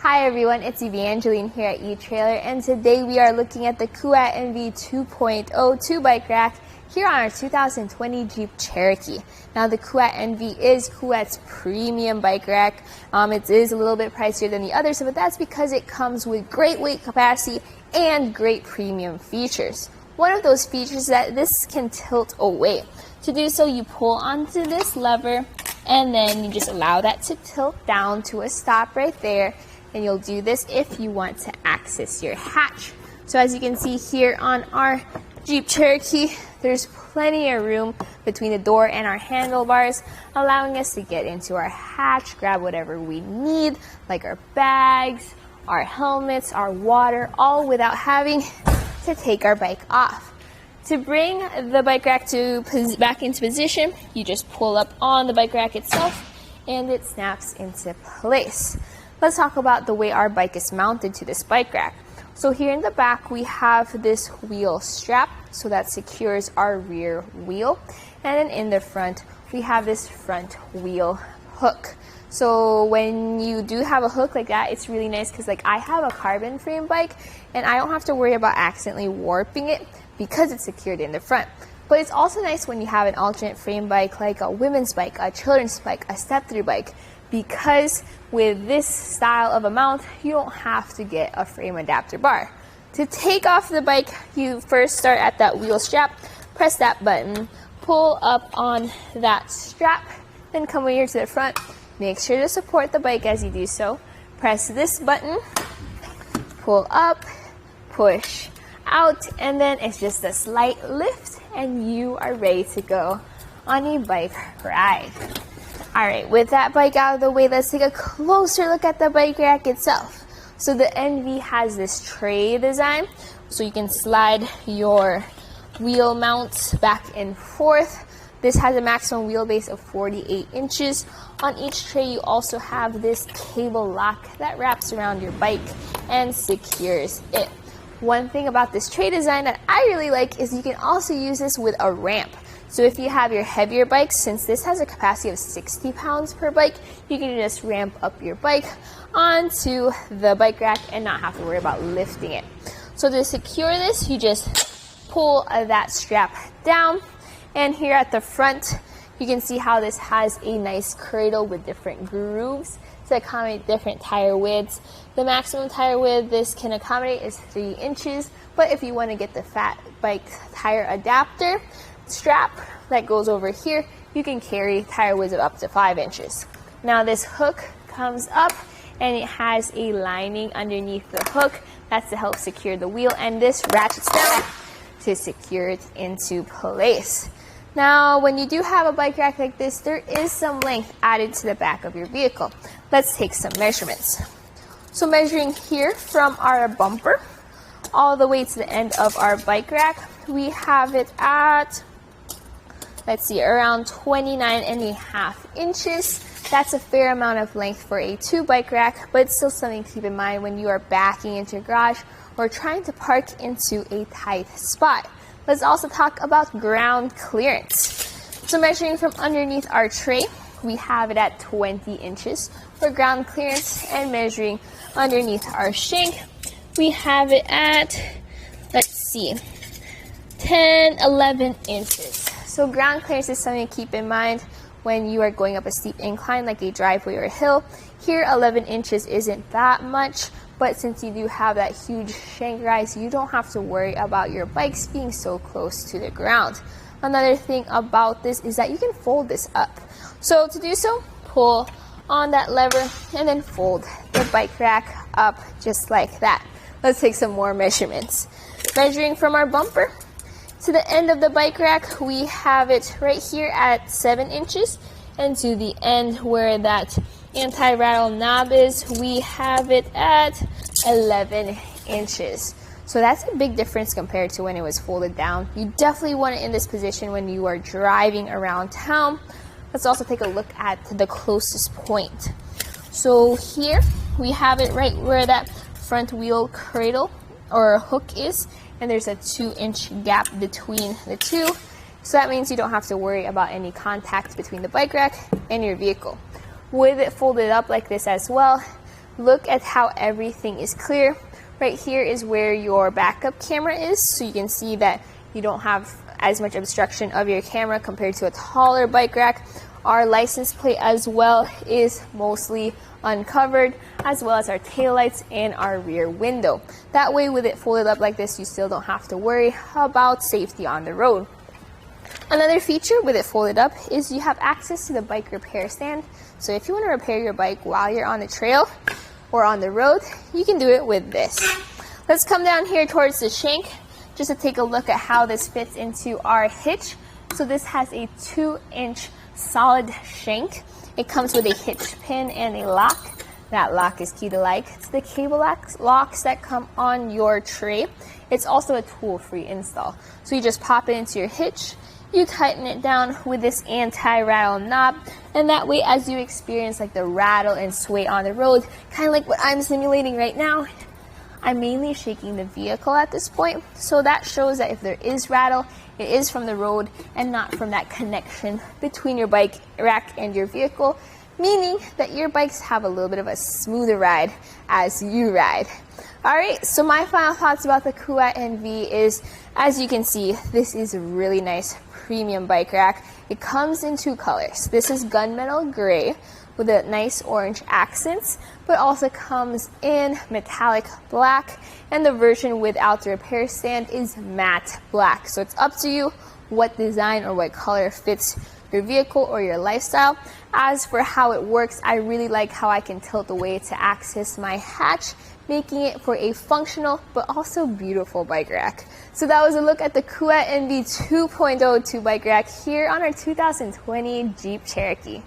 Hi everyone, it's Evangeline here at etrailer, and today we are looking at the Kuat NV 2.0 2-bike rack here on our 2020 Jeep Cherokee. Now the Kuat NV is Kuat's premium bike rack. It is a little bit pricier than the others, but that's because it comes with great weight capacity and great premium features. One of those features is that this can tilt away. To do so, you pull onto this lever and then you just allow that to tilt down to a stop right there. And you'll do this if you want to access your hatch. So as you can see here on our Jeep Cherokee, there's plenty of room between the door and our handlebars, allowing us to get into our hatch, grab whatever we need, like our bags, our helmets, our water, all without having to take our bike off. To bring the bike rack back into position, you just pull up on the bike rack itself and it snaps into place. Let's talk about the way our bike is mounted to this bike rack. So here in the back, we have this wheel strap, so that secures our rear wheel. And then in the front, we have this front wheel hook. So when you do have a hook like that, it's really nice because I have a carbon frame bike and I don't have to worry about accidentally warping it because it's secured in the front. But it's also nice when you have an alternate frame bike like a women's bike, a children's bike, a step-through bike, because with this style of a mount, you don't have to get a frame adapter bar. To take off the bike, you first start at that wheel strap, press that button, pull up on that strap, then come over here to the front. Make sure to support the bike as you do so. Press this button, pull up, push out, and then it's just a slight lift and you are ready to go on a bike ride. Alright, with that bike out of the way, let's take a closer look at the bike rack itself. So the NV has this tray design, so you can slide your wheel mounts back and forth. This has a maximum wheelbase of 48 inches. On each tray, you also have this cable lock that wraps around your bike and secures it. One thing about this tray design that I really like is you can also use this with a ramp. So if you have your heavier bikes, since this has a capacity of 60 pounds per bike, you can just ramp up your bike onto the bike rack and not have to worry about lifting it. So to secure this, you just pull that strap down. And here at the front, you can see how this has a nice cradle with different grooves to accommodate different tire widths. The maximum tire width this can accommodate is 3 inches, but if you want to get the fat bike tire adapter strap that goes over here, you can carry tire widths of up to 5 inches. Now this hook comes up and it has a lining underneath the hook. That's to help secure the wheel, and this ratchets down to secure it into place. Now when you do have a bike rack like this, there is some length added to the back of your vehicle. Let's take some measurements. So measuring here from our bumper all the way to the end of our bike rack, we have it at, let's see, around 29.5 inches. That's a fair amount of length for a 2-bike rack, but it's still something to keep in mind when you are backing into your garage or trying to park into a tight spot. Let's also talk about ground clearance. So measuring from underneath our tray, we have it at 20 inches for ground clearance, and measuring underneath our shank, we have it at, let's see, 11 inches. So ground clearance is something to keep in mind when you are going up a steep incline like a driveway or a hill. Here 11 inches isn't that much, but since you do have that huge shank rise, you don't have to worry about your bikes being so close to the ground. Another thing about this is that you can fold this up. So to do so, pull on that lever and then fold the bike rack up just like that. Let's take some more measurements. Measuring from our bumper to the end of the bike rack, we have it right here at 7 inches, and to the end where that anti-rattle knob is, we have it at 11 inches. So that's a big difference compared to when it was folded down. You definitely want it in this position when you are driving around town. Let's also take a look at the closest point. So here we have it right where that front wheel cradle or hook is, and there's a 2-inch gap between the two. So that means you don't have to worry about any contact between the bike rack and your vehicle. With it folded up like this as well, look at how everything is clear. Right here is where your backup camera is, so you can see that you don't have as much obstruction of your camera compared to a taller bike rack. Our license plate as well is mostly uncovered, as well as our taillights and our rear window. That way, with it folded up like this, you still don't have to worry about safety on the road. Another feature with it folded up is you have access to the bike repair stand. So if you want to repair your bike while you're on the trail or on the road, you can do it with this. Let's come down here towards the shank just to take a look at how this fits into our hitch. So this has a 2-inch solid shank. It comes with a hitch pin and a lock. That lock is key to like. It's the cable locks that come on your tray. It's also a tool-free install. So you just pop it into your hitch, you tighten it down with this anti-rattle knob, and that way as you experience like the rattle and sway on the road, kind of like what I'm simulating right now, I'm mainly shaking the vehicle at this point. So that shows that if there is rattle, it is from the road and not from that connection between your bike rack and your vehicle, meaning that your bikes have a little bit of a smoother ride as you ride. Alright, so my final thoughts about the Kuat NV is, as you can see, this is a really nice premium bike rack. It comes in 2 colors. This is gunmetal gray with a nice orange accents, but also comes in metallic black, and the version without the repair stand is matte black. So it's up to you what design or what color fits your vehicle or your lifestyle. As for how it works, I really like how I can tilt away to access my hatch, making it for a functional but also beautiful bike rack. So that was a look at the Kuat NV 2.0 2 bike rack here on our 2020 Jeep Cherokee.